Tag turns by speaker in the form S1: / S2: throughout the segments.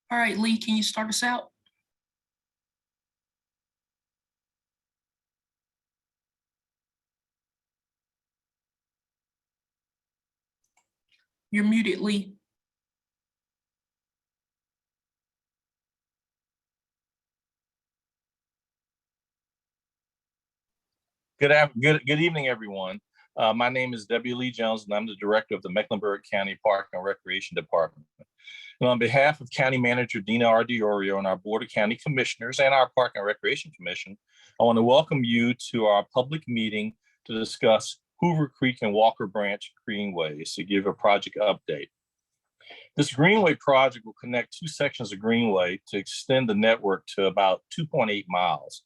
S1: All right, Lee, can you start us out? You're muted, Lee.
S2: Good evening, everyone. My name is W. Lee Jones, and I'm the director of the Mecklenburg County Park and Recreation Department. And on behalf of County Manager Dina Ardiorio and our Board of County Commissioners and our Park and Recreation Commission, I want to welcome you to our public meeting to discuss Hoover Creek and Walker Branch Greenways to give a project update. This Greenway project will connect two sections of Greenway to extend the network to about 2.8 miles.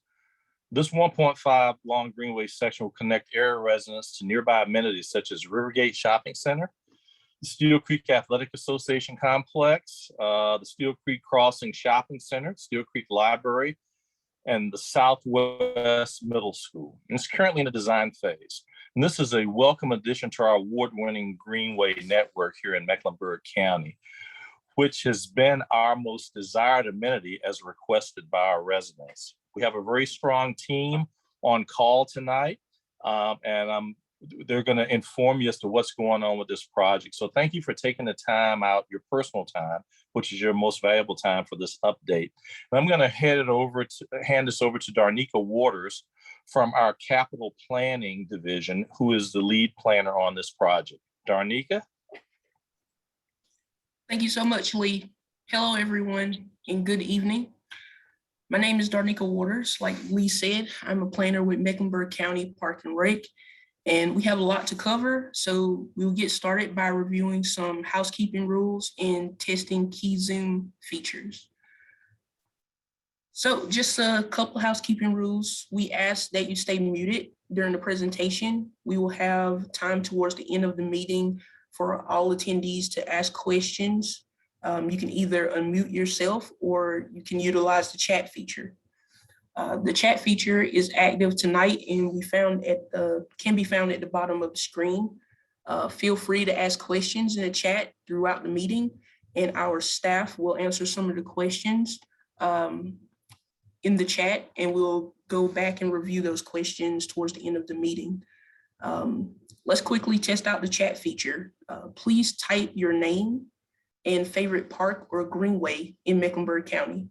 S2: This 1.5 long Greenway section will connect area residents to nearby amenities such as Rivergate Shopping Center, the Steele Creek Athletic Association Complex, the Steele Creek Crossing Shopping Center, Steele Creek Library, and the Southwest Middle School. And it's currently in the design phase. And this is a welcome addition to our award-winning Greenway network here in Mecklenburg County, which has been our most desired amenity as requested by our residents. We have a very strong team on call tonight, and they're going to inform you as to what's going on with this project. So thank you for taking the time out, your personal time, which is your most valuable time for this update. And I'm going to hand this over to Darnika Waters from our Capital Planning Division, who is the lead planner on this project. Darnika?
S1: Thank you so much, Lee. Hello, everyone, and good evening. My name is Darnika Waters. Like Lee said, I'm a planner with Mecklenburg County Park and Rec, and we have a lot to cover. So we'll get started by reviewing some housekeeping rules and testing key Zoom features. So just a couple of housekeeping rules. We ask that you stay muted during the presentation. We will have time towards the end of the meeting for all attendees to ask questions. You can either unmute yourself or you can utilize the chat feature. The chat feature is active tonight and can be found at the bottom of the screen. Feel free to ask questions in the chat throughout the meeting, and our staff will answer some of the questions in the chat, and we'll go back and review those questions towards the end of the meeting. Let's quickly test out the chat feature. Please type your name and favorite park or greenway in Mecklenburg County.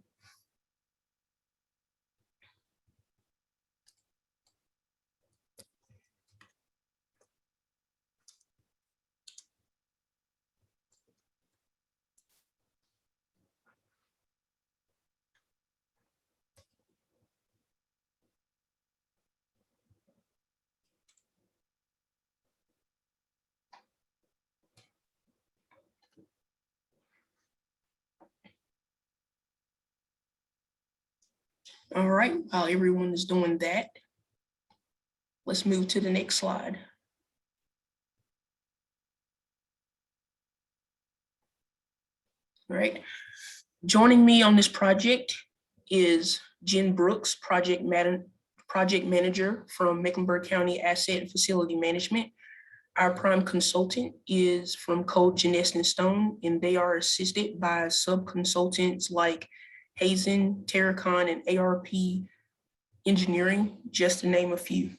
S1: All right, while everyone is doing that, let's move to the next slide. All right, joining me on this project is Jen Brooks, project manager from Mecklenburg County Asset and Facility Management. Our prime consultant is from Cole Janess Stone, and they are assisted by sub-consultants like Hazen, Terracon, and ARP Engineering, just to name a few.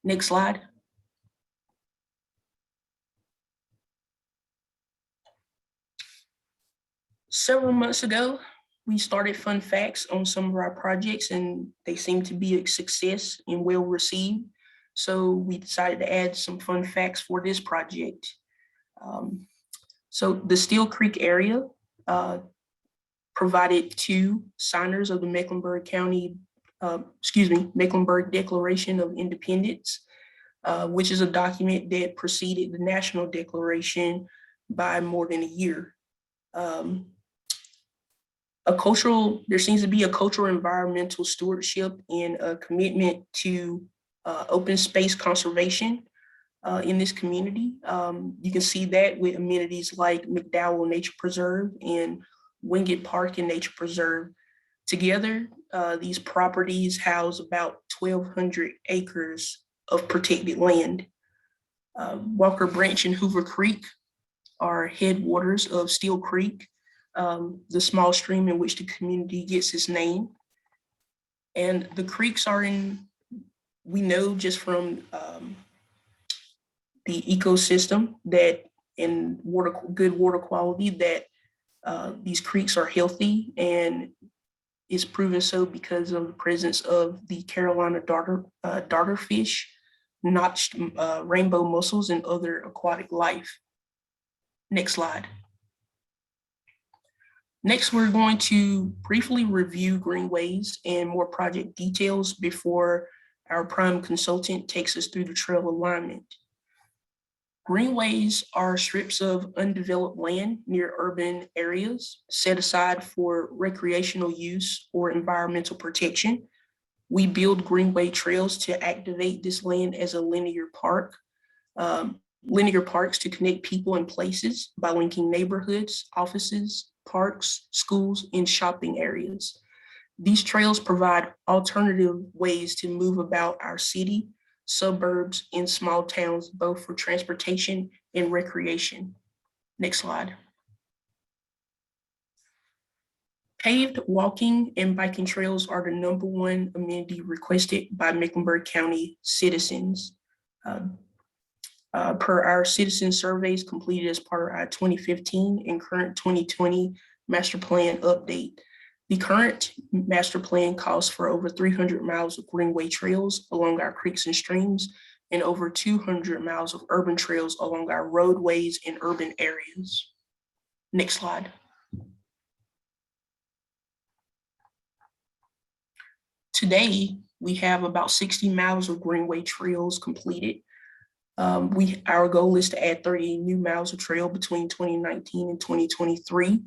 S1: Next slide. Several months ago, we started fun facts on some of our projects, and they seem to be a success and well received. So we decided to add some fun facts for this project. So the Steele Creek area provided two signers of the Mecklenburg Declaration of Independence, which is a document that preceded the National Declaration by more than a year. There seems to be a cultural environmental stewardship and a commitment to open space conservation in this community. You can see that with amenities like McDowell Nature Preserve and Wingate Park and Nature Preserve. Together, these properties house about 1,200 acres of protected land. Walker Branch and Hoover Creek are headwaters of Steele Creek. the small stream in which the community gets its name. And the creeks are we know just from the ecosystem that in good water quality that these creeks are healthy, and is proven so because of the presence of the Carolina darterfish, notched rainbow mussels, and other aquatic life. Next slide. Next, we're going to briefly review Greenways and more project details before our prime consultant takes us through the trail alignment. Greenways are strips of undeveloped land near urban areas set aside for recreational use or environmental protection. We build greenway trails to activate this land as a linear park. Linear parks to connect people and places by linking neighborhoods, offices, parks, schools, and shopping areas. These trails provide alternative ways to move about our city, suburbs, and small towns, both for transportation and recreation. Next slide. Paved walking and biking trails are the #1 amenity requested by Mecklenburg County citizens. Per our citizen surveys completed as part of our 2015 and current 2020 master plan update. The current master plan calls for over 300 miles of greenway trails along our creeks and streams, and over 200 miles of urban trails along our roadways and urban areas. Next slide. Today, we have about 60 miles of greenway trails completed. Our goal is to add 30 new miles of trail between 2019 and 2023.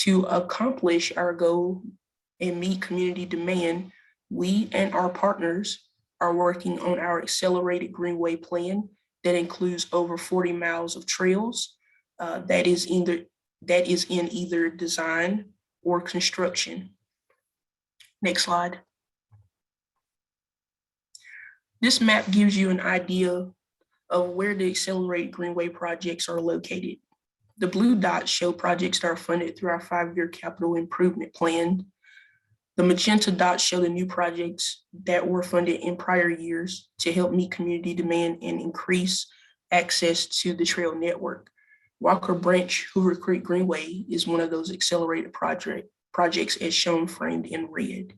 S1: To accomplish our goal and meet community demand, we and our partners are working on our accelerated greenway plan that includes over 40 miles of trails that is in either design or construction. Next slide. This map gives you an idea of where the accelerated greenway projects are located. The blue dots show projects that are funded through our 5-year capital improvement plan. The magenta dots show the new projects that were funded in prior years to help meet community demand and increase access to the trail network. Walker Branch Hoover Creek Greenway is one of those accelerated projects as shown framed in red.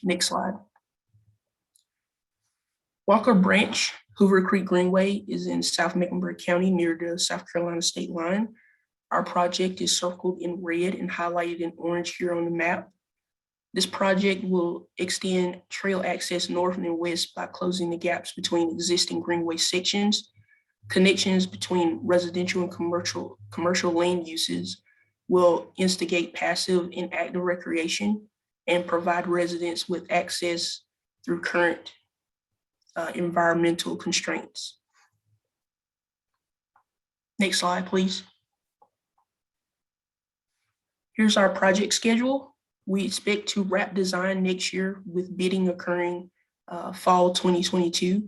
S1: Next slide. Walker Branch Hoover Creek Greenway is in South Mecklenburg County near the South Carolina state line. Our project is circled in red and highlighted in orange here on the map. This project will extend trail access north and west by closing the gaps between existing greenway sections. Connections between residential and commercial land uses will instigate passive and active recreation and provide residents with access through current environmental constraints. Next slide, please. Here's our project schedule. We expect to wrap design next year with bidding occurring fall 2022.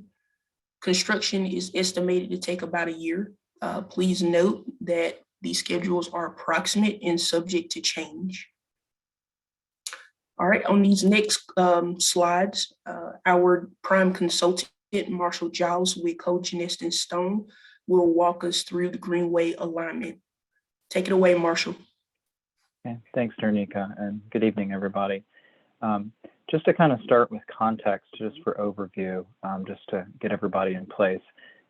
S1: Construction is estimated to take about a year. Please note that these schedules are approximate and subject to change. All right, on these next slides, our prime consultant, Marshall Giles with Cogenest and Stone, will walk us through the Greenway alignment. Take it away, Marshall.
S3: Okay, thanks, Ternika, and good evening, everybody. Just to kind of start with context, just for overview, just to get everybody in place.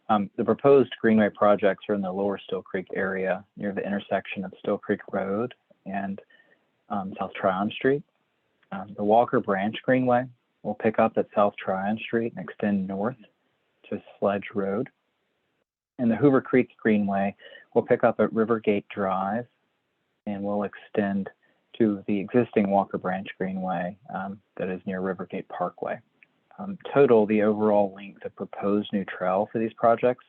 S3: The proposed Greenway projects are in the lower Steele Creek area near the intersection of Steele Creek Road and South Tryon Street. The Walker Branch Greenway will pick up at South Tryon Street and extend north to Sledge Rd. And the Hoover Creek Greenway will pick up at Rivergate Drive and will extend to the existing Walker Branch Greenway that is near Rivergate Parkway. Total, the overall length of proposed new trail for these projects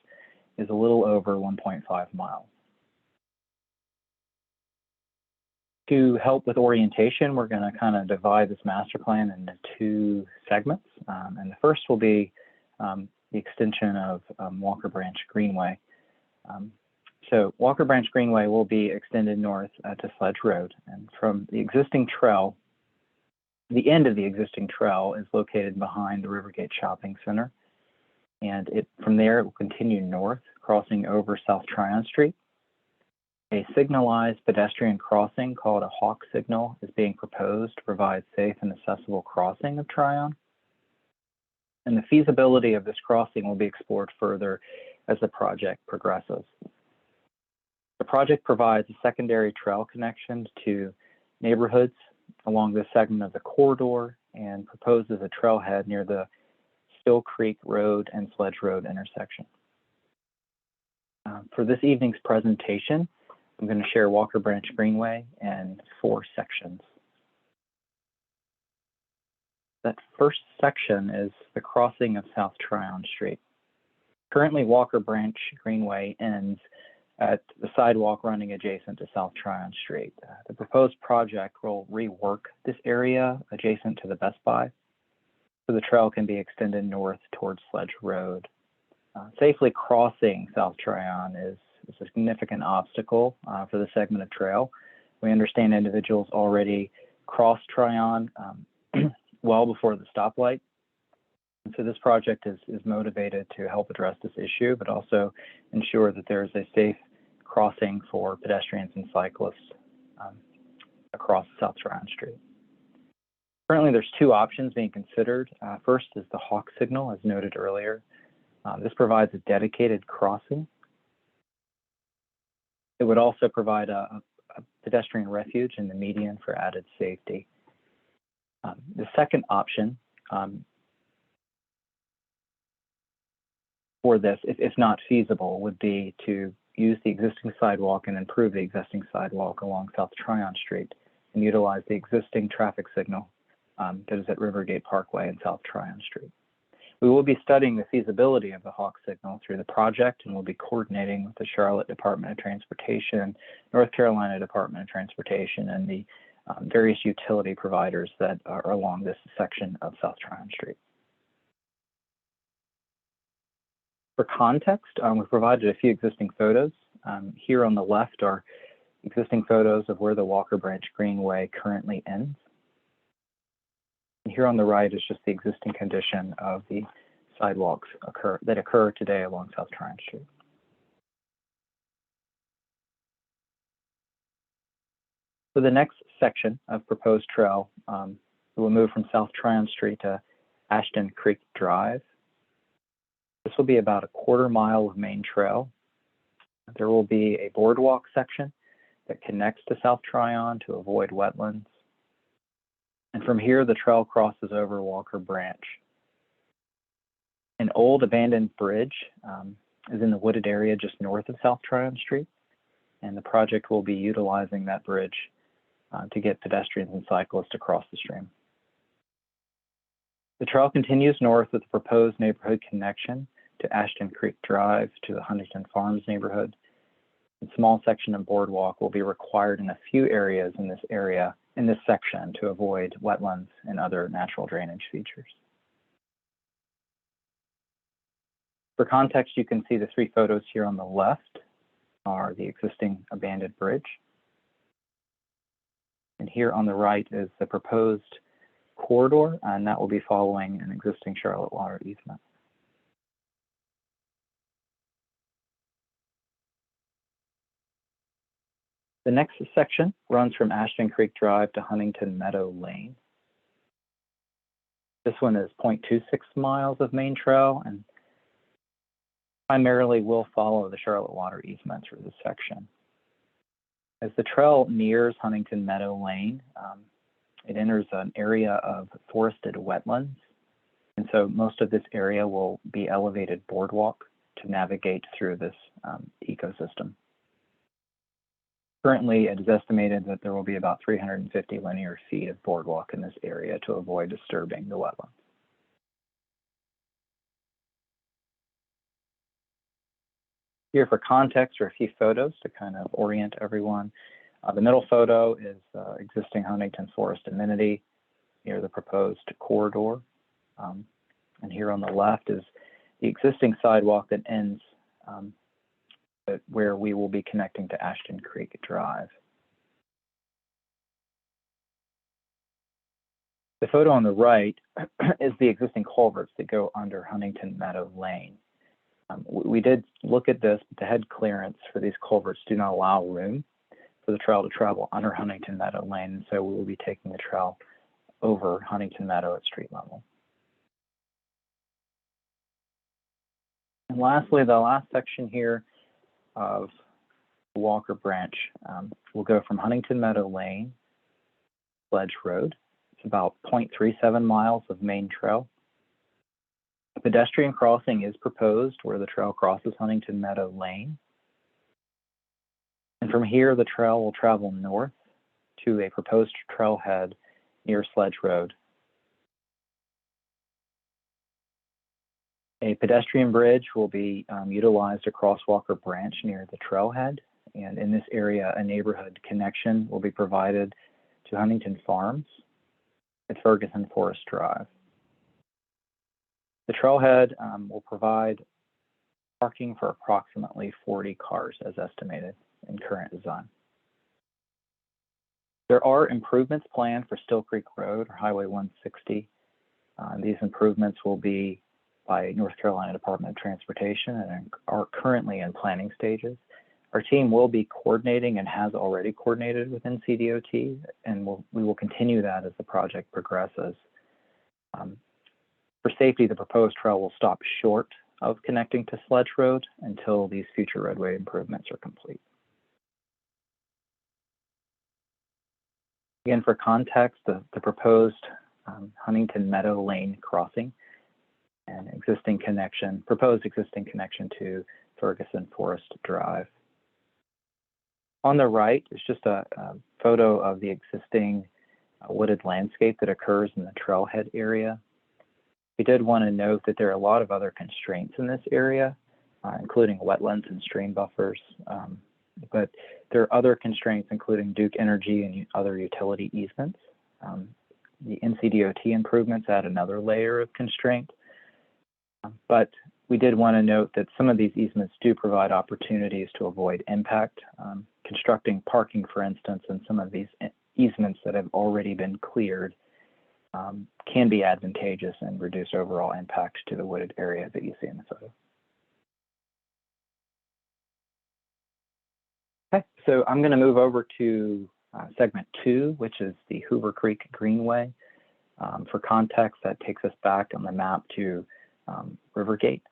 S3: is a little over 1.5 miles. To help with orientation, we're going to kind of divide this master plan into 2 segments. And the first will be the extension of Walker Branch Greenway. So Walker Branch Greenway will be extended north to Sledge Road, and from the existing trail, the end of the existing trail is located behind the Rivergate Shopping Center, and from there it will continue north, crossing over South Tryon Street. A signalized pedestrian crossing called a hawk signal is being proposed to provide safe and accessible crossing of Tryon. And the feasibility of this crossing will be explored further as the project progresses. The project provides a secondary trail connection to neighborhoods along this segment of the corridor and proposes a trailhead near the Steele Creek Road and Sledge Road intersection. For this evening's presentation, I'm going to share Walker Branch Greenway in 4 sections. That first section is the crossing of South Tryon Street. Currently, Walker Branch Greenway ends at the sidewalk running adjacent to South Tryon Street. The proposed project will rework this area adjacent to the Best Buy, so the trail can be extended north towards Sledge Road. Safely crossing South Tryon is a significant obstacle for the segment of trail. We understand individuals already cross Tryon well before the stoplight. And so this project is motivated to help address this issue, but also ensure that there is a safe crossing for pedestrians and cyclists across South Tryon Street. Currently, there's 2 options being considered. First is the hawk signal, as noted earlier. This provides a dedicated crossing. It would also provide a pedestrian refuge in the median for added safety. The second option for this, if not feasible, would be to use the existing sidewalk and improve the existing sidewalk along South Tryon Street and utilize the existing traffic signal that is at Rivergate Parkway and South Tryon Street. We will be studying the feasibility of the hawk signal through the project, and we'll be coordinating with the Charlotte Department of Transportation, North Carolina Department of Transportation, and the various utility providers that are along this section of South Tryon Street. For context, we've provided a few existing photos. Here on the left are existing photos of where the Walker Branch Greenway currently ends. And here on the right is just the existing condition of the sidewalks that occur today along South Tryon Street. For the next section of proposed trail, we will move from South Tryon Street to Asheton Creek Drive. This will be about a 1/4 mile of main trail. There will be a boardwalk section that connects to South Tryon to avoid wetlands. And from here, the trail crosses over Walker Branch. An old abandoned bridge is in the wooded area just north of South Tryon Street, and the project will be utilizing that bridge to get pedestrians and cyclists across the stream. The trail continues north with the proposed neighborhood connection to Asheton Creek Drive to the Huntington Farms neighborhood. A small section of boardwalk will be required in a few areas in this section to avoid wetlands and other natural drainage features. For context, you can see the 3 photos here on the left are the existing abandoned bridge. And here on the right is the proposed corridor, and that will be following an existing Charlotte water easement. The next section runs from Asheton Creek Drive to Huntington Meadow Lane. This one is 0.26 miles of main trail and primarily will follow the Charlotte water easement through this section. As the trail nears Huntington Meadow Lane, it enters an area of forested wetlands. And so most of this area will be elevated boardwalk to navigate through this ecosystem. Currently, it is estimated that there will be about 350 linear feet of boardwalk in this area to avoid disturbing the wetlands. Here for context are a few photos to kind of orient everyone. The middle photo is existing Huntington forest amenity near the proposed corridor. And here on the left is the existing sidewalk that ends where we will be connecting to Asheton Creek Drive. The photo on the right is the existing culverts that go under Huntington Meadow Lane. We did look at this, but the head clearance for these culverts do not allow room for the trail to travel under Huntington Meadow Lane, and so we will be taking the trail over Huntington Meadow at street level. And lastly, the last section here of Walker Branch will go from Huntington Meadow Lane, Sledge Road. It's about 0.37 miles of main trail. A pedestrian crossing is proposed where the trail crosses Huntington Meadow Lane. And from here, the trail will travel north to a proposed trailhead near Sledge Road. A pedestrian bridge will be utilized across Walker Branch near the trailhead. And in this area, a neighborhood connection will be provided to Huntington Farms at Ferguson Forest Drive. The trailhead will provide parking for approximately 40 cars as estimated in current design. There are improvements planned for Steele Creek Road or Highway 160. These improvements will be by North Carolina Department of Transportation and are currently in planning stages. Our team will be coordinating and has already coordinated with NCDOT, and we will continue that as the project progresses. For safety, the proposed trail will stop short of connecting to Sledge Road until these future roadway improvements are complete. Again, for context, the proposed Huntington Meadow Lane crossing and proposed existing connection to Ferguson Forest Drive. On the right is just a photo of the existing wooded landscape that occurs in the trailhead area. We did want to note that there are a lot of other constraints in this area, including wetlands and stream buffers, but there are other constraints including Duke Energy and other utility easements. The NCDOT improvements add another layer of constraint, but we did want to note that some of these easements do provide opportunities to avoid impact. Constructing parking, for instance, and some of these easements that have already been cleared can be advantageous and reduce overall impact to the wooded area that you see in the photo. Okay, so I'm going to move over to segment 2, which is the Hoover Creek Greenway. For context, that takes us back on the map to Rivergate.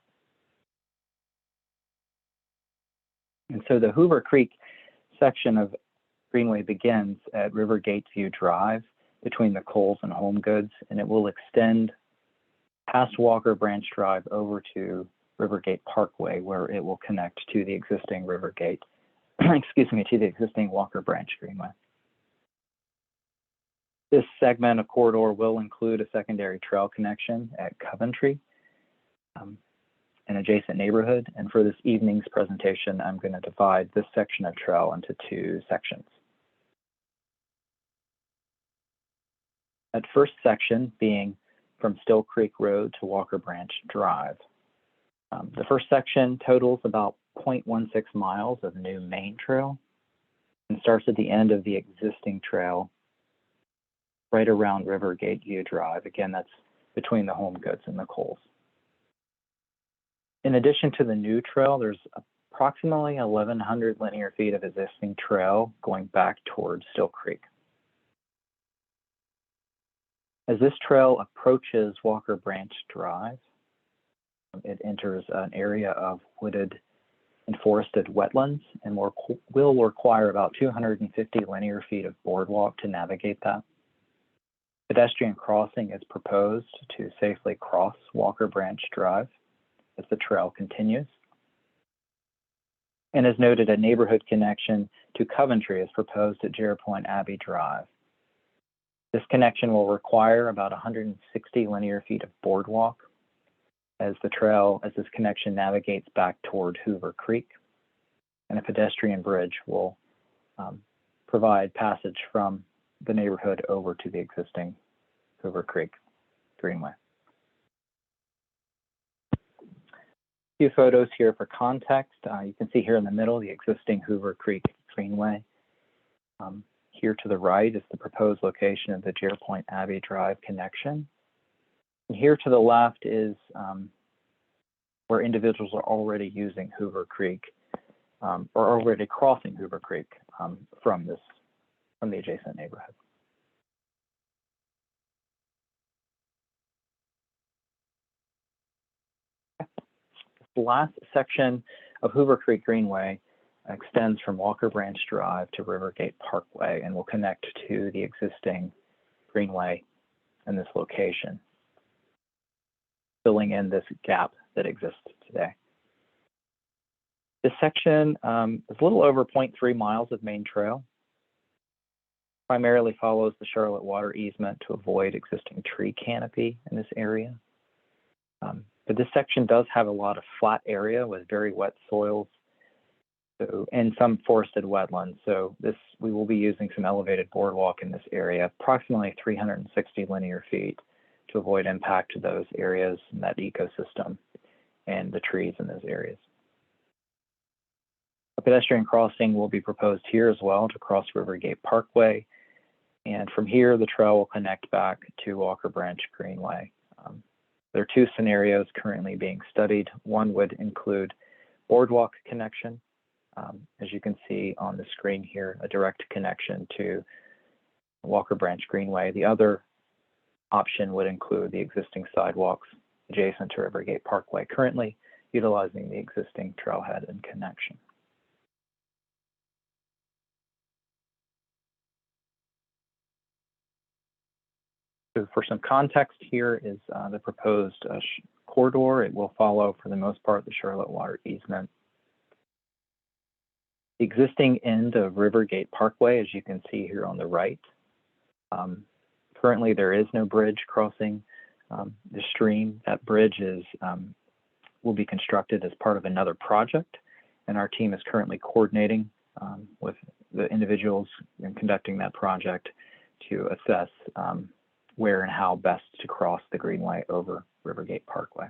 S3: And so the Hoover Creek section of Greenway begins at Rivergate View Drive between the Coles and Home Goods, and it will extend past Walker Branch Drive over to Rivergate Parkway, where it will connect to the existing Rivergate, to the existing Walker Branch Greenway. This segment of corridor will include a secondary trail connection at Coventry, an adjacent neighborhood. And for this evening's presentation, I'm going to divide this section of trail into 2 sections. That first section being from Steele Creek Road to Walker Branch Drive. The first section totals about 0.16 miles of new main trail and starts at the end of the existing trail right around Rivergate View Drive. Again, that's between the Home Goods and the Coles. In addition to the new trail, there's approximately 1,100 linear feet of existing trail going back towards Steele Creek. As this trail approaches Walker Branch Drive, it enters an area of wooded and forested wetlands and will require about 250 linear feet of boardwalk to navigate that. Pedestrian crossing is proposed to safely cross Walker Branch Drive as the trail continues. And as noted, a neighborhood connection to Coventry is proposed at Jarrah Point Abbey Drive. This connection will require about 160 linear feet of boardwalk as this connection navigates back toward Hoover Creek, and a pedestrian bridge will provide passage from the neighborhood over to the existing Hoover Creek Greenway. few photos here for context. You can see here in the middle the existing Hoover Creek Greenway. Here to the right is the proposed location of the Jerpoint Abbey Drive connection. And here to the left is where individuals are already using Hoover Creek or already crossing Hoover Creek from the adjacent neighborhood. The last section of Hoover Creek Greenway extends from Walker Branch Drive to Rivergate Parkway and will connect to the existing Greenway in this location, filling in this gap that exists today. This section is a little over 0.3 miles of main trail. Primarily follows the Charlotte water easement to avoid existing tree canopy in this area. But this section does have a lot of flat area with very wet soils and some forested wetlands. So we will be using some elevated boardwalk in this area, approximately 360 linear feet, to avoid impact to those areas and that ecosystem and the trees in those areas. A pedestrian crossing will be proposed here as well to cross Rivergate Parkway. And from here, the trail will connect back to Walker Branch Greenway. There are two scenarios currently being studied. One would include boardwalk connection. As you can see on the screen here, a direct connection to Walker Branch Greenway. The other option would include the existing sidewalks adjacent to Rivergate Parkway, currently utilizing the existing trailhead and connection. So for some context, here is the proposed corridor. It will follow, for the most part, the Charlotte water easement. The existing end of Rivergate Parkway, as you can see here on the right. Currently, there is no bridge crossing the stream. That bridge will be constructed as part of another project, and our team is currently coordinating with the individuals in conducting that project to assess where and how best to cross the Greenway over Rivergate Parkway.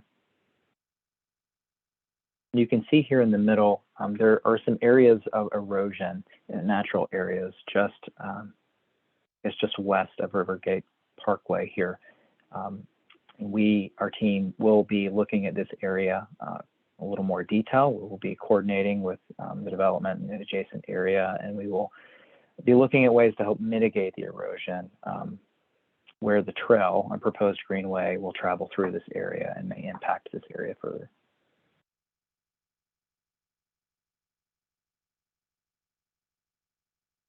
S3: You can see here in the middle, there are some areas of erosion in natural areas just west of Rivergate Parkway here. Our team will be looking at this area a little more detail. We will be coordinating with the development in the adjacent area, and we will be looking at ways to help mitigate the erosion where the trail and proposed greenway will travel through this area and may impact this area further.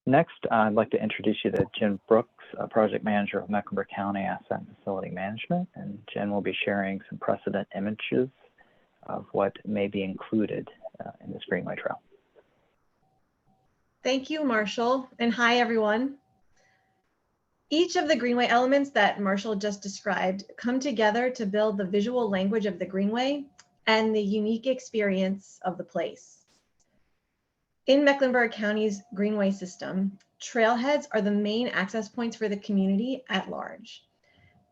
S3: Next, I'd like to introduce you to Jen Brooks, Project Manager of Mecklenburg County Asset and Facility Management, and Jen will be sharing some precedent images of what may be included in this Greenway Trail.
S4: Thank you, Marshall, and hi, everyone. Each of the Greenway elements that Marshall just described come together to build the visual language of the Greenway and the unique experience of the place. In Mecklenburg County's Greenway system, trailheads are the main access points for the community at large.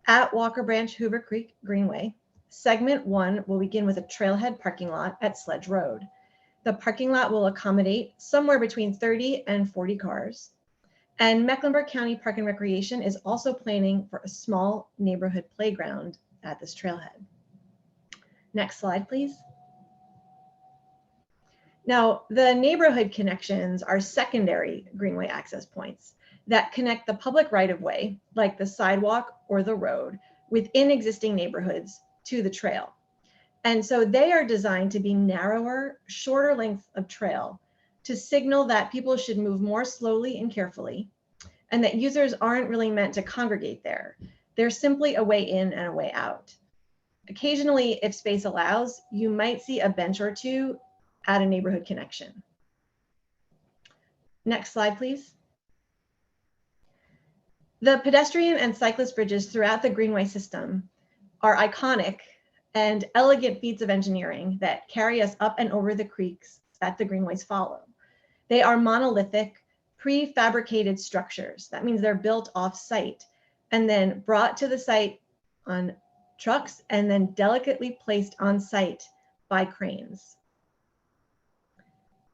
S4: At Walker Branch Hoover Creek Greenway, segment 1 will begin with a trailhead parking lot at Sledge Rd. The parking lot will accommodate somewhere between 30 and 40 cars. And Mecklenburg County Park and Recreation is also planning for a small neighborhood playground at this trailhead. Next slide, please. Now, the neighborhood connections are secondary Greenway access points that connect the public right-of-way, like the sidewalk or the road, within existing neighborhoods to the trail. And so they are designed to be narrower, shorter lengths of trail to signal that people should move more slowly and carefully, and that users aren't really meant to congregate there. They're simply a way in and a way out. Occasionally, if space allows, you might see a bench or two at a neighborhood connection. Next slide, please. The pedestrian and cyclist bridges throughout the Greenway system are iconic and elegant feats of engineering that carry us up and over the creeks that the Greenways follow. They are monolithic, prefabricated structures. That means they're built off-site and then brought to the site on trucks and then delicately placed on site by cranes.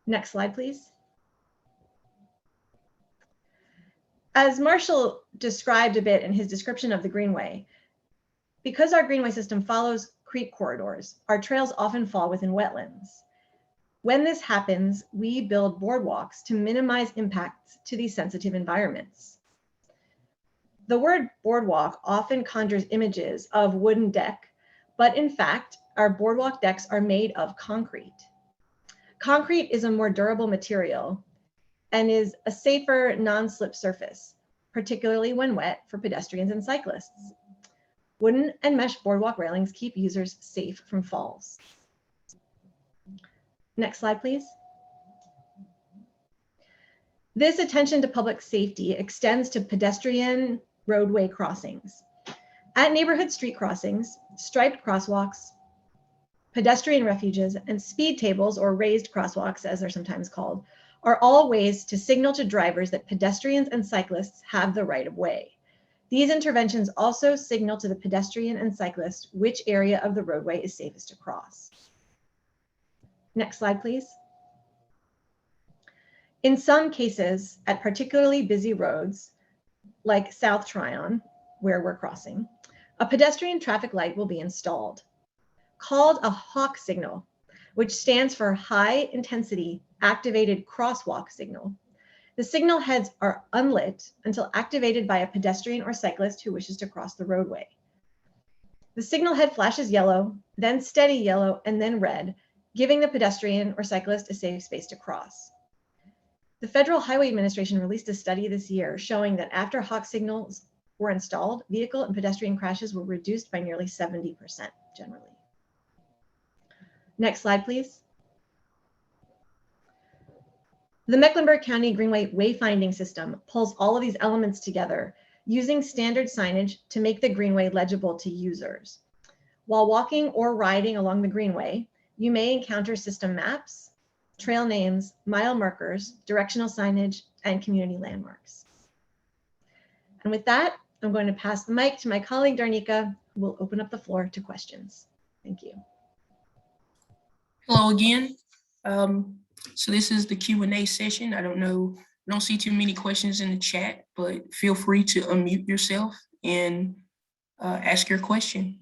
S4: Next slide, please. As Marshall described a bit in his description of the Greenway, because our Greenway system follows creek corridors, our trails often fall within wetlands. When this happens, we build boardwalks to minimize impacts to these sensitive environments. The word boardwalk often conjures images of wooden deck, but in fact, our boardwalk decks are made of concrete. Concrete is a more durable material and is a safer non-slip surface, particularly when wet for pedestrians and cyclists. Wooden and mesh boardwalk railings keep users safe from falls. Next slide, please. This attention to public safety extends to pedestrian roadway crossings. At neighborhood street crossings, striped crosswalks, pedestrian refuges, and speed tables, or raised crosswalks as they're sometimes called, are all ways to signal to drivers that pedestrians and cyclists have the right of way. These interventions also signal to the pedestrian and cyclist which area of the roadway is safest to cross. Next slide, please. In some cases, at particularly busy roads, like South Tryon, where we're crossing, a pedestrian traffic light will be installed, called a hawk signal, which stands for high intensity activated crosswalk signal. The signal heads are unlit until activated by a pedestrian or cyclist who wishes to cross the roadway. The signal head flashes yellow, then steady yellow, and then red, giving the pedestrian or cyclist a safe space to cross. The Federal Highway Administration released a study this year showing that after hawk signals were installed, vehicle and pedestrian crashes were reduced by nearly 70% generally. Next slide, please. The Mecklenburg County Greenway wayfinding system pulls all of these elements together using standard signage to make the Greenway legible to users. While walking or riding along the Greenway, you may encounter system maps, trail names, mile markers, directional signage, and community landmarks. And with that, I'm going to pass the mic to my colleague Darnika, who will open up the floor to questions. Thank you.
S1: Hello again. So this is the Q&A session. I don't see too many questions in the chat, but feel free to unmute yourself and ask your question.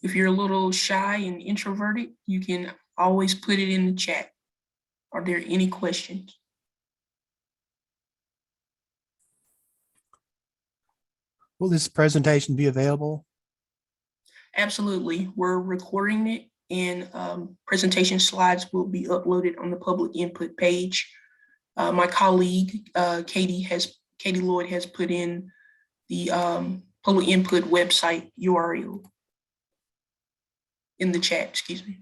S1: If you're a little shy and introverted, you can always put it in the chat. Are there any questions?
S5: Will this presentation be available?
S1: Absolutely. We're recording it, and presentation slides will be uploaded on the public input page. My colleague, Katie Lloyd, has put in the public input website URL in the chat, excuse me.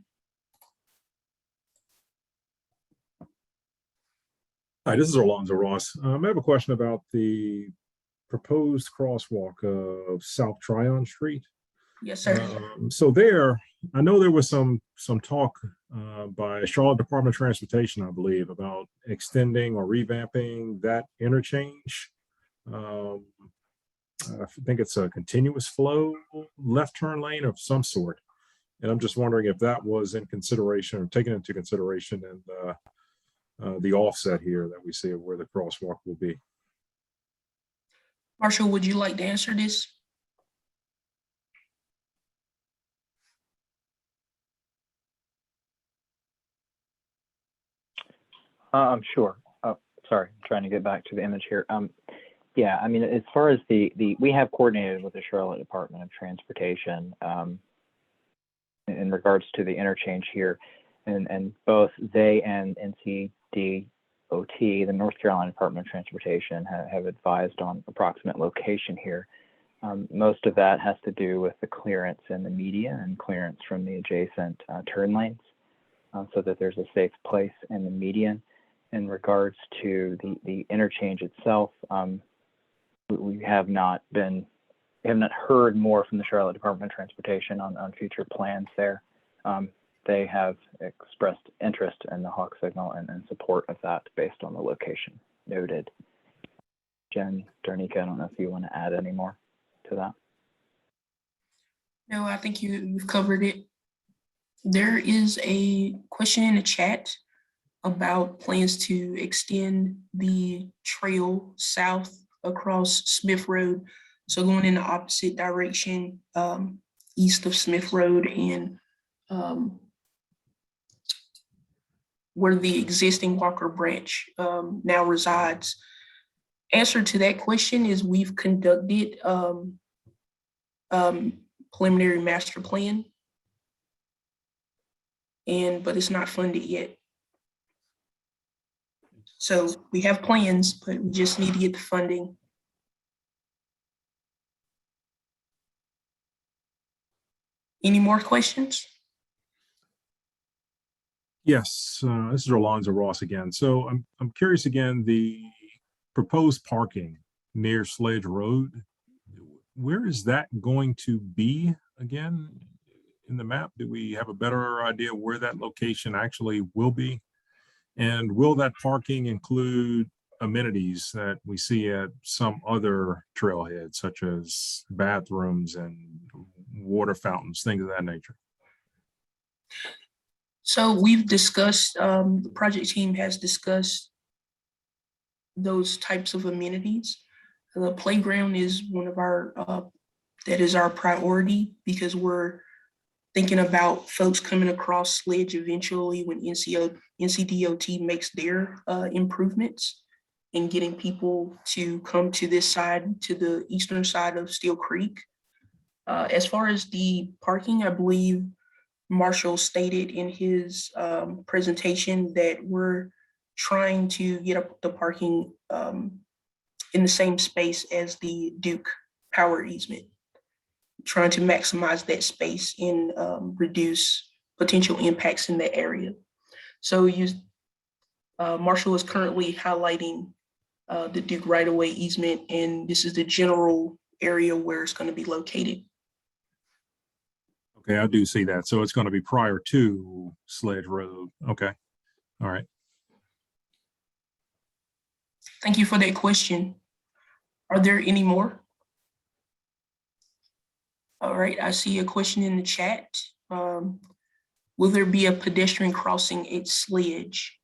S6: Hi, this is Orlando Ross. I have a question about the proposed crosswalk of South Tryon Street.
S1: Yes, sir.
S6: So there, I know there was some talk by Charlotte Department of Transportation, I believe, about extending or revamping that interchange. I think it's a continuous flow left turn lane of some sort. And I'm just wondering if that was in consideration or taken into consideration in the offset here that we see of where the crosswalk will be.
S1: Marshall, would you like to answer this?
S3: Sure. Sorry, I'm trying to get back to the image here. Yeah, I mean, as far as we have coordinated with the Charlotte Department of Transportation in regards to the interchange here, and both they and NCDOT, the North Carolina Department of Transportation, have advised on approximate location here. Most of that has to do with the clearance in the median and clearance from the adjacent turn lanes, so that there's a safe place in the median. In regards to the interchange itself, we have not heard more from the Charlotte Department of Transportation on future plans there. They have expressed interest in the hawk signal and support of that based on the location noted. Jen, Darnika, I don't know if you want to add any more to that.
S1: No, I think you've covered it. There is a question in the chat about plans to extend the trail south across Smith Road. So going in the opposite direction, east of Smith Road and where the existing Walker Branch now resides. Answer to that question is we've conducted preliminary master plan, but it's not funded yet. So we have plans, but we just need to get the funding. Any more questions?
S6: Yes, this is Alonzo Ross again. So I'm curious again, the proposed parking near Sledge Road, where is that going to be again in the map? Do we have a better idea where that location actually will be? And will that parking include amenities that we see at some other trailheads, such as bathrooms and water fountains, things of that nature?
S1: So we've discussed, the project team has discussed those types of amenities. The playground is one of our, that is our priority because we're thinking about folks coming across Sledge eventually when NCDOT makes their improvements and getting people to come to this side, to the eastern side of Steele Creek. As far as the parking, I believe Marshall stated in his presentation that we're trying to get up the parking in the same space as the Duke power easement, trying to maximize that space and reduce potential impacts in that area. So Marshall is currently highlighting the Duke right-of-way easement, and this is the general area where it's going to be located.
S6: Okay, I do see that. So it's going to be prior to Sledge Road. Okay, all right.
S1: Thank you for that question. Are there any more? All right, I see a question in the chat. Will there be a pedestrian crossing at Sledge?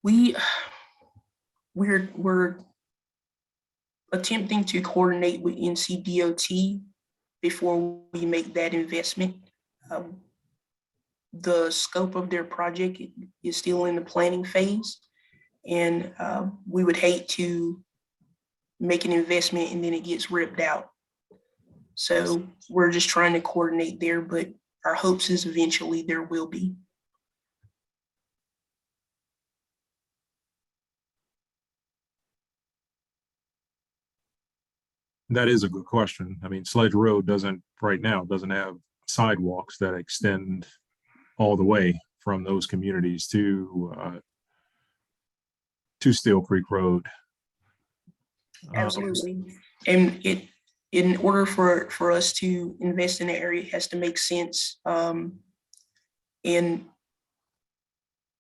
S1: We're attempting to coordinate with NCDOT before we make that investment. The scope of their project is still in the planning phase, and we would hate to make an investment and then it gets ripped out. So we're just trying to coordinate there, but our hopes is eventually there will be.
S6: That is a good question. I mean, Sledge Road right now doesn't have sidewalks that extend all the way from those communities to Steele Creek Road.
S1: Absolutely. And in order for us to invest in the area, it has to make sense. And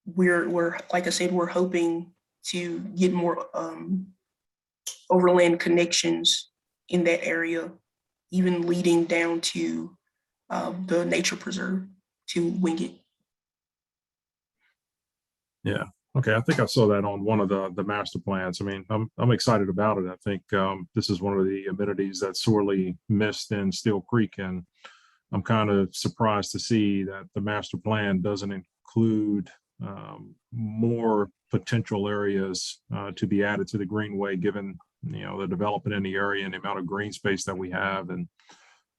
S1: we're like I said, we're hoping to get more overland connections in that area, even leading down to the nature preserve to Wingate.
S6: Yeah. Okay. I think I saw that on one of the master plans. I mean, I'm excited about it. I think this is one of the amenities that's sorely missed in Steele Creek, and I'm kind of surprised to see that the master plan doesn't include more potential areas to be added to the Greenway, given the development in the area and the amount of green space that we have, and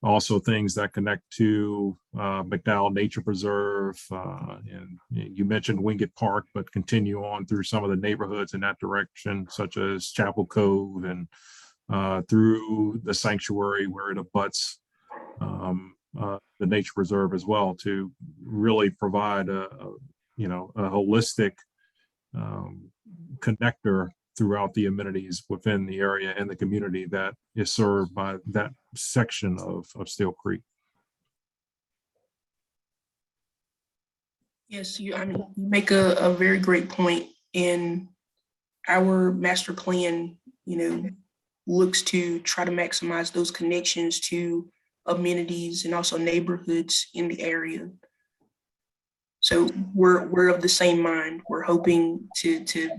S6: also things that connect to McDowell Nature Preserve. And you mentioned Wingate Park, but continue on through some of the neighborhoods in that direction, such as Chapel Cove and through the sanctuary where it abuts the Nature Preserve as well, to really provide a holistic connector throughout the amenities within the area and the community that is served by that section of Steele Creek.
S1: Yes, you make a very great point. And our master plan, looks to try to maximize those connections to amenities and also neighborhoods in the area. So we're of the same mind. We're hoping to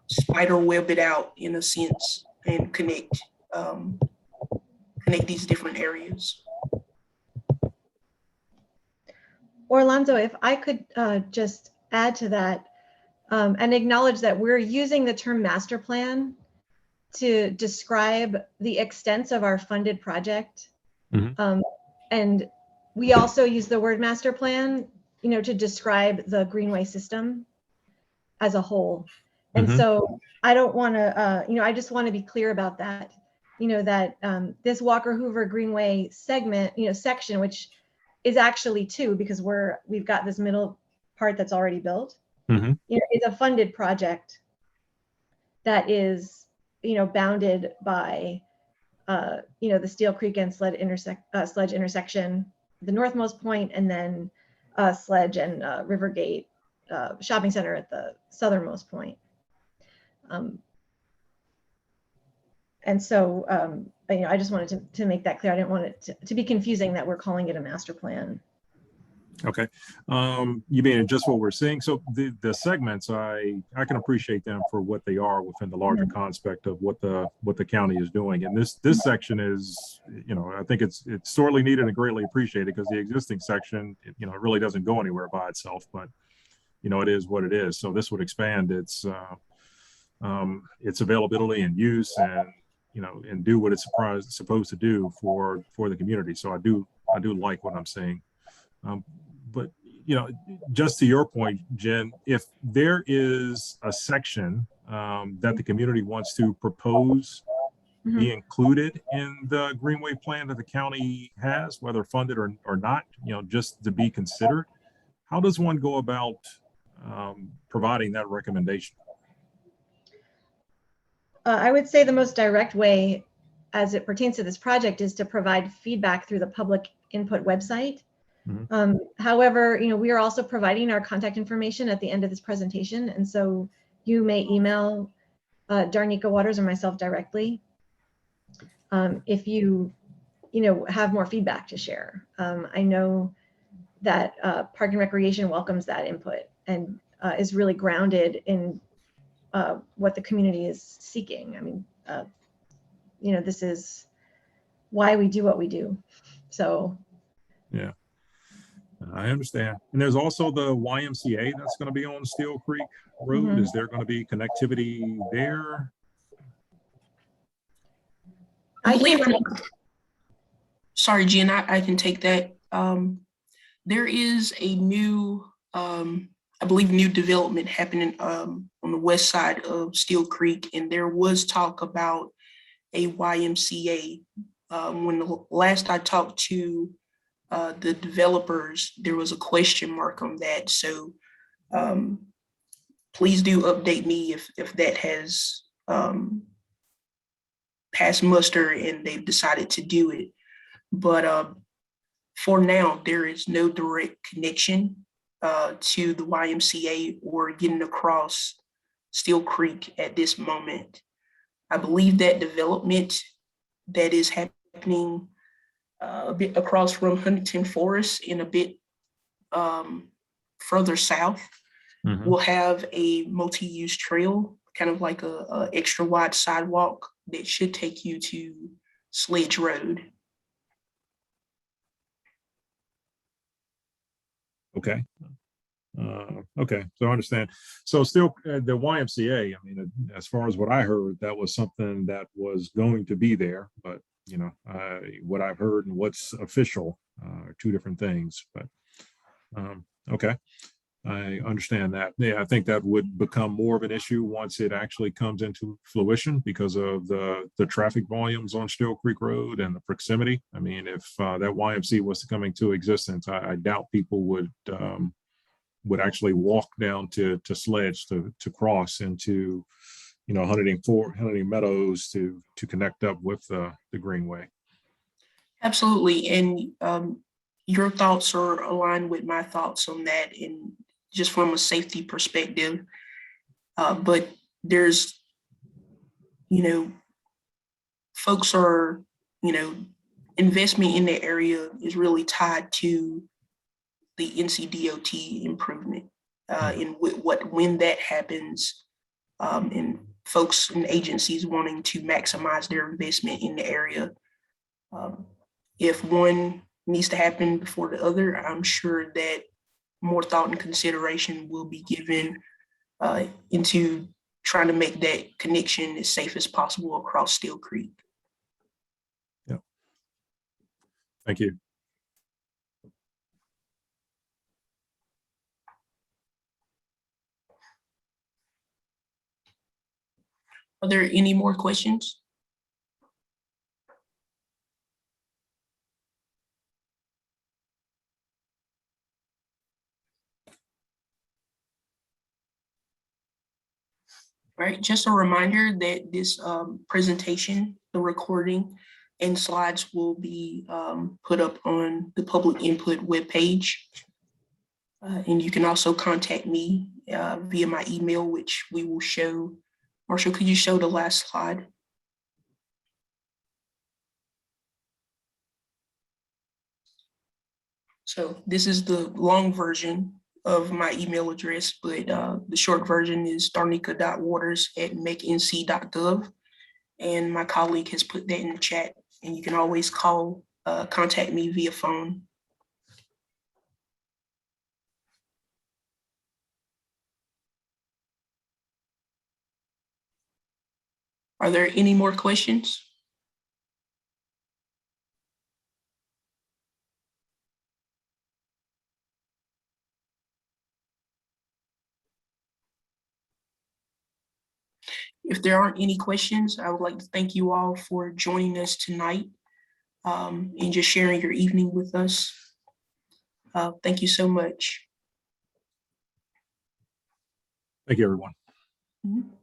S1: spider web it out in a sense and connect these different areas.
S4: Orlando, if I could just add to that and acknowledge that we're using the term master plan to describe the extents of our funded project. And we also use the word master plan, to describe the Greenway system as a whole. And so I don't want to, I just want to be clear about that, that this Walker Hoover Greenway segment, section, which is actually two, because we've got this middle part that's already built, is a funded project that is, bounded by, the Steele Creek and Sledge intersection, the northmost point, and then Sledge and Rivergate shopping center at the southernmost point. And so, I just wanted to make that clear. I didn't want it to be confusing that we're calling it a master plan.
S6: Okay. You mean just what we're seeing? So the segments, I can appreciate them for what they are within the larger context of what the county is doing. And this section is, I think it's sorely needed and greatly appreciated, because the existing section, it really doesn't go anywhere by itself, but it is what it is. So this would expand its availability and use, and and do what it's supposed to do for the community. So I do like what I'm seeing. But just to your point, Jen, if there is a section that the community wants to propose be included in the Greenway plan that the county has, whether funded or not, just to be considered, how does one go about providing that recommendation?
S4: I would say the most direct way, as it pertains to this project, is to provide feedback through the public input website. However, we are also providing our contact information at the end of this presentation. And so you may email Darnika Waters or myself directly if you have more feedback to share. I know that Park and Recreation welcomes that input and is really grounded in what the community is seeking. I mean, this is why we do what we do. So
S6: yeah, I understand. And there's also the YMCA that's going to be on Steele Creek Road. Is there going to be connectivity there?
S1: Sorry, Jen, I can take that. There is a new, I believe, new development happening on the west side of Steele Creek, and there was talk about a YMCA. When the last I talked to the developers, there was a question mark on that. So please do update me if that has passed muster and they've decided to do it. But for now, there is no direct connection to the YMCA or getting across Steele Creek at this moment. I believe that development that is happening a bit across from Huntington Forest and a bit further south will have a multi-use trail, kind of like a extra wide sidewalk that should take you to Sledge Rd.
S6: Okay. Okay, so I understand. So still the YMCA, I mean, as far as what I heard, that was something that was going to be there, but what I've heard and what's official are two different things. But okay, I understand that. Yeah, I think that would become more of an issue once it actually comes into fruition because of the traffic volumes on Steele Creek Road and the proximity. I mean, if that YMCA was to come into existence, I doubt people would actually walk down to Sledge to cross into Huntington Meadows to connect up with the Greenway.
S1: Absolutely, and your thoughts are aligned with my thoughts on that, and just from a safety perspective. But there's folks are, investment in the area is really tied to the NCDOT improvement. And when that happens, and folks and agencies wanting to maximize their investment in the area. If one needs to happen before the other, I'm sure that more thought and consideration will be given into trying to make that connection as safe as possible across Steele Creek.
S6: Yeah. Thank you.
S1: Are there any more questions? All right, just a reminder that this presentation, the recording and slides will be put up on the public input webpage. And you can also contact me via my email, which we will show. Marshall, could you show the last slide? So this is the long version of my email address, but the short version is darnica.waters@mecnc.gov. And my colleague has put that in the chat, and you can always contact me via phone. Are there any more questions? If there aren't any questions, I would like to thank you all for joining us tonight and just sharing your evening with us. Thank you so much.
S6: Thank you, everyone.
S1: Mhm.